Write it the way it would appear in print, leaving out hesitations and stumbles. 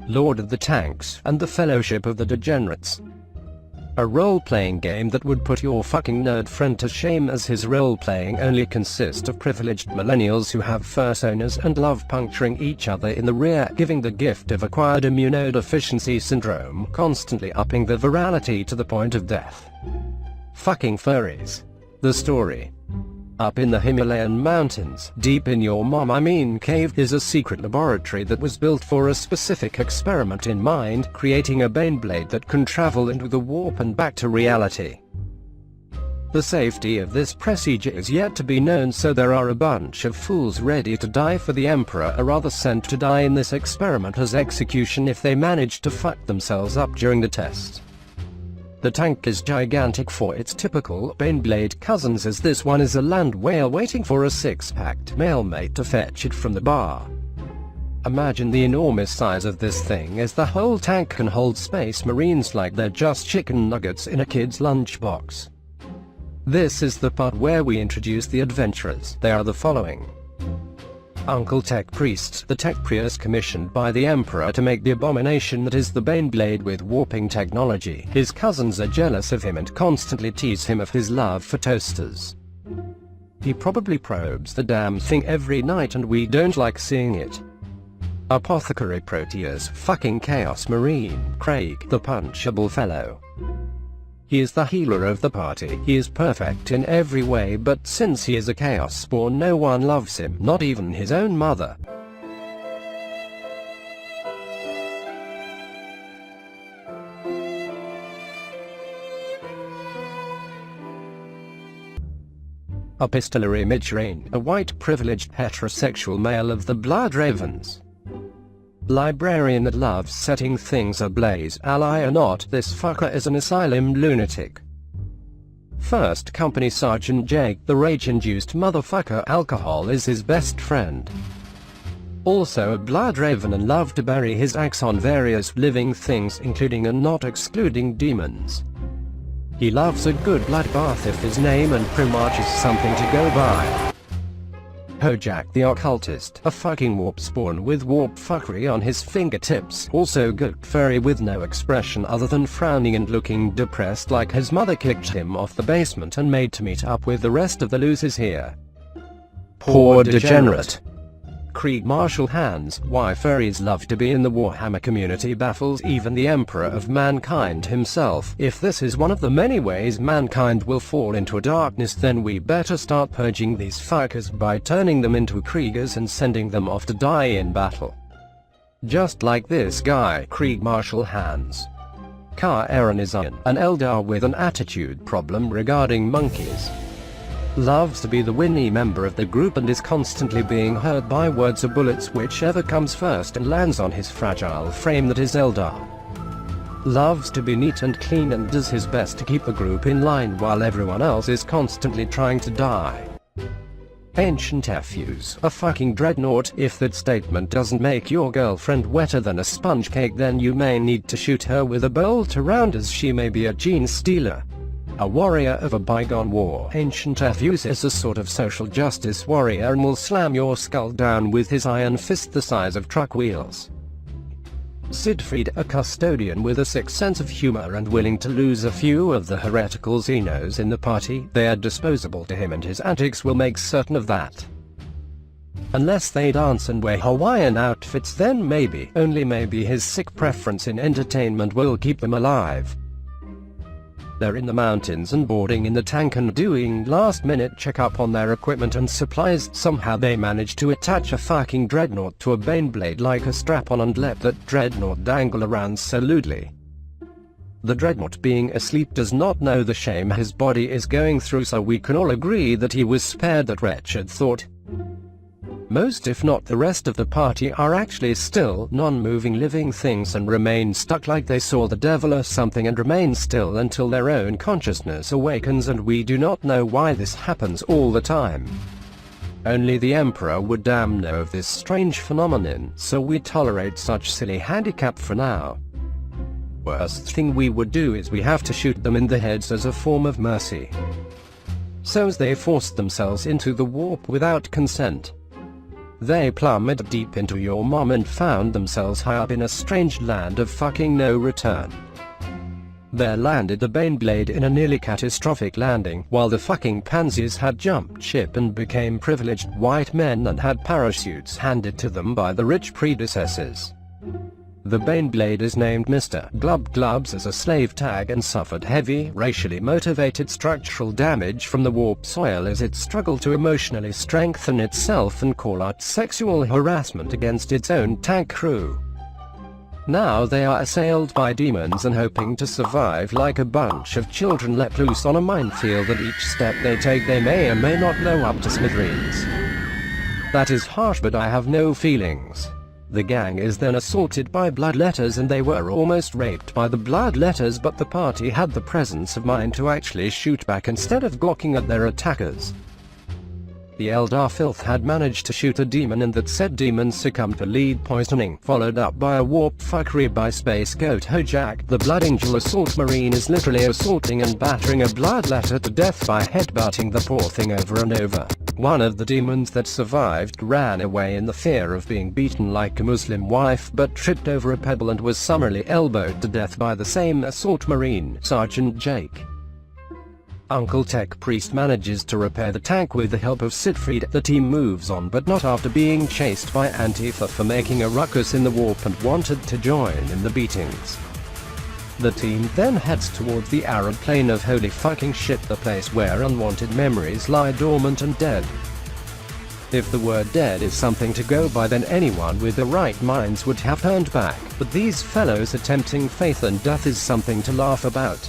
Lord of the Tanks, and the Fellowship of the Degenerates. A role-playing game that would put your fucking nerd friend to shame, as his role-playing only consists of privileged millennials who have fursonas and love puncturing each other in the rear, giving the gift of acquired immunodeficiency syndrome, constantly upping the virality to the point of death. Fucking furries. The story. Up in the Himalayan mountains, deep in your cave, is a secret laboratory that was built for a specific experiment in mind, creating a baneblade that can travel into the warp and back to reality. The safety of this procedure is yet to be known, so there are a bunch of fools ready to die for the Emperor, or rather sent to die in this experiment as execution if they manage to fuck themselves up during the test. The tank is gigantic for its typical baneblade cousins, as this one is a land whale waiting for a six-packed male mate to fetch it from the bar. Imagine the enormous size of this thing, as the whole tank can hold Space Marines like they're just chicken nuggets in a kid's lunchbox. This is the part where we introduce the adventurers. They are the following. Uncle Tech Priests, the tech priest commissioned by the Emperor to make the abomination that is the Baneblade with warping technology. His cousins are jealous of him and constantly tease him of his love for toasters. He probably probes the damn thing every night and we don't like seeing it. Apothecary Proteus fucking Chaos Marine Craig, the punchable fellow. He is the healer of the party. He is perfect in every way, but since he is a chaos spawn, no one loves him, not even his own mother. Epistolary Midrain, a white privileged heterosexual male of the Blood Ravens. Librarian that loves setting things ablaze. Ally or not, this fucker is an asylum lunatic. First Company Sergeant Jake, the rage-induced motherfucker. Alcohol is his best friend. Also a blood raven and love to bury his axe on various living things, including and not excluding demons. He loves a good bloodbath if his name and Primarch is something to go by. Hojack the Occultist, a fucking warp spawn with warp fuckery on his fingertips, also good furry with no expression other than frowning and looking depressed, like his mother kicked him off the basement and made to meet up with the rest of the losers here. Poor degenerate. Krieg Marshal Hands, why furries love to be in the Warhammer community baffles even the Emperor of Mankind himself. If this is one of the many ways mankind will fall into darkness, then we better start purging these fuckers by turning them into Kriegers and sending them off to die in battle. Just like this guy, Krieg Marshal Hands. Ka Aaron is an Eldar with an attitude problem regarding monkeys. Loves to be the whiny member of the group and is constantly being hurt by words or bullets, whichever comes first and lands on his fragile frame that is Eldar. Loves to be neat and clean and does his best to keep the group in line while everyone else is constantly trying to die. Ancient Effuse, a fucking dreadnought. If that statement doesn't make your girlfriend wetter than a sponge cake, then you may need to shoot her with a bolt around, as she may be a gene stealer. A warrior of a bygone war. Ancient Effuse is a sort of social justice warrior and will slam your skull down with his iron fist the size of truck wheels. Siegfried, a custodian with a sick sense of humor and willing to lose a few of the heretical Xenos in the party. They are disposable to him and his antics will make certain of that. Unless they dance and wear Hawaiian outfits, then maybe, only maybe, his sick preference in entertainment will keep him alive. They're in the mountains and boarding in the tank and doing last-minute checkup on their equipment and supplies. Somehow they manage to attach a fucking dreadnought to a baneblade like a strap-on and let that dreadnought dangle around so lewdly. The dreadnought, being asleep, does not know the shame his body is going through, so we can all agree that he was spared that wretched thought. Most, if not the rest of the party, are actually still non-moving living things and remain stuck like they saw the devil or something, and remain still until their own consciousness awakens, and we do not know why this happens all the time. Only the Emperor would damn know of this strange phenomenon, so we tolerate such silly handicap for now. Worst thing we would do is we have to shoot them in the heads as a form of mercy. So as they forced themselves into the warp without consent. They plummeted deep into your mom and found themselves high up in a strange land of fucking no return. There landed the Baneblade in a nearly catastrophic landing, while the fucking pansies had jumped ship and became privileged white men and had parachutes handed to them by the rich predecessors. The Baneblade is named Mr. Glub Glubs as a slave tag and suffered heavy, racially motivated structural damage from the warp soil as it struggled to emotionally strengthen itself and call out sexual harassment against its own tank crew. Now they are assailed by demons and hoping to survive like a bunch of children let loose on a minefield. At each step they take they may or may not blow up to smithereens. That is harsh, but I have no feelings. The gang is then assaulted by bloodletters and they were almost raped by the bloodletters, but the party had the presence of mind to actually shoot back instead of gawking at their attackers. The Eldar filth had managed to shoot a demon and that said demon succumbed to lead poisoning, followed up by a warp fuckery by Space Goat Hojak. The Blood Angel assault marine is literally assaulting and battering a bloodletter to death by headbutting the poor thing over and over. One of the demons that survived ran away in the fear of being beaten like a Muslim wife, but tripped over a pebble and was summarily elbowed to death by the same assault marine, Sergeant Jake. Uncle Tech Priest manages to repair the tank with the help of Siegfried. The team moves on, but not after being chased by Antifa for making a ruckus in the warp and wanted to join in the beatings. The team then heads towards the arid plain of holy fucking shit, the place where unwanted memories lie dormant and dead. If the word dead is something to go by, then anyone with the right minds would have turned back, but these fellows attempting faith and death is something to laugh about.